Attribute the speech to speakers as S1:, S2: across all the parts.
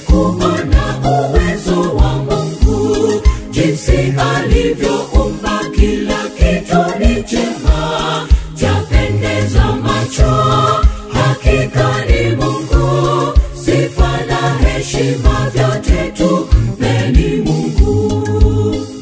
S1: kuona uwezo wa Mungu, jinsi alivyoumba kila kitu ni chema, chapendeza macho, hakika ni Mungu. Sifa na heshima vyote tumpeni Mungu.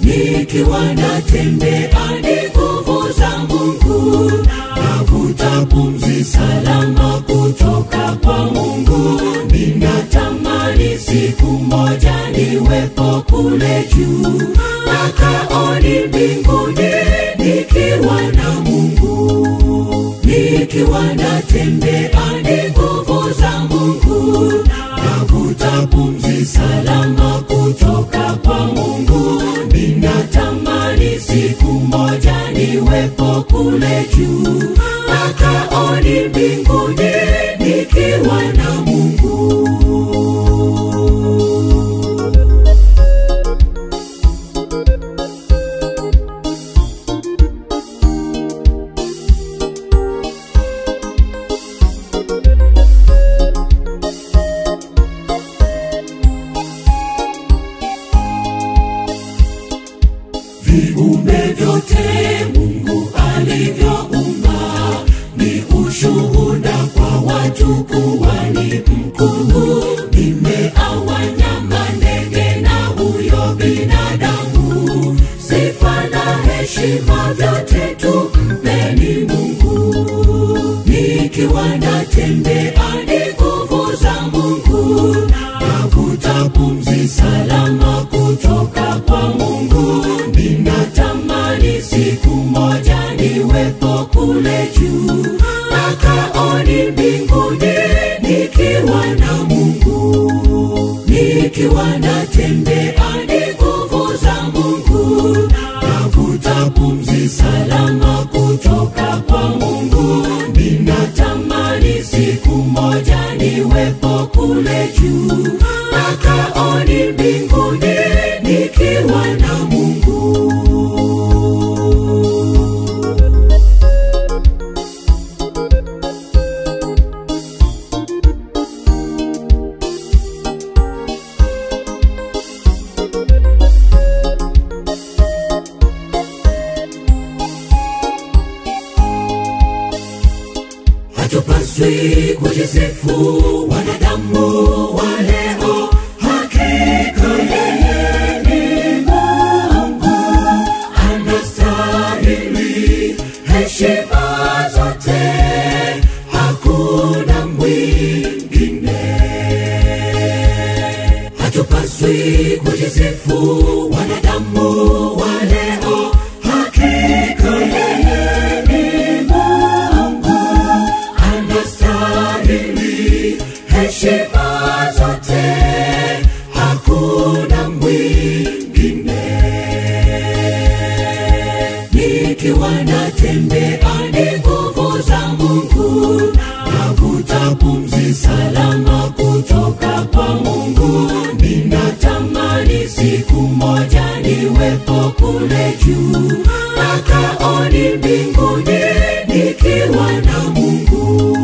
S1: Nikiwa natembea ni nguvu za Mungu, navuta pumzi salama kutoka kwa Mungu. Ninatamani siku moja niwepo kule juu, makaoni mbinguni nikiwa na Mungu. Nikiwa natembea ni nguvu za Mungu, navuta pumzi salama kutoka kwa Mungu. Ninatamani siku moja niwepo kule juu, makaoni mbinguni nikiwa na Mungu. Viumbe vyote Mungu alivyoumba ni ushuhuda kwa watu kuwa ni mkuu. Mimea, wanyama, ndege na huyo binadamu, sifa na heshima vyote tumpeni Mungu. Nikiwa natembea ni nguvu za Mungu, navuta pumzi salama kutoka kwa Mungu. Ninatamani siku moja niwepo kule juu, makaoni mbinguni nikiwa na Mungu. Nikiwa natembea ni nguvu za Mungu, navuta pumzi salama kutoka kwa Mungu. Ninatamani siku moja niwepo kule juu, makaoni mbinguni nikiwa na Mungu. Hatupaswi kujisifu wanadamu wa leo, hakika yeye ni Mungu, anastahili heshima zote, hakuna mwingine. Hatupaswi kujisifu wanadamu wa leo, hakika yeye ni Mungu, anastahili heshima zote, hakuna mwingine. Nikiwa natembea ni nguvu za Mungu, navuta pumzi salama kutoka kwa Mungu. Ninatamani siku moja niwepo kule juu, makaoni mbinguni nikiwa na Mungu.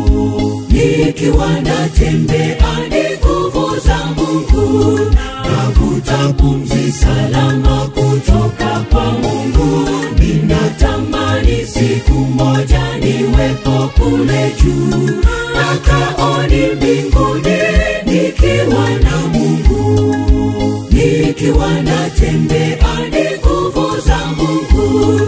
S1: Nikiwa natembea ni nguvu za Mungu, navuta pumzi salama kutoka kwa Mungu. Ninatamani siku moja niwepo kule juu, makaoni mbinguni nikiwa na Mungu. Nikiwa natembea ni nguvu za Mungu,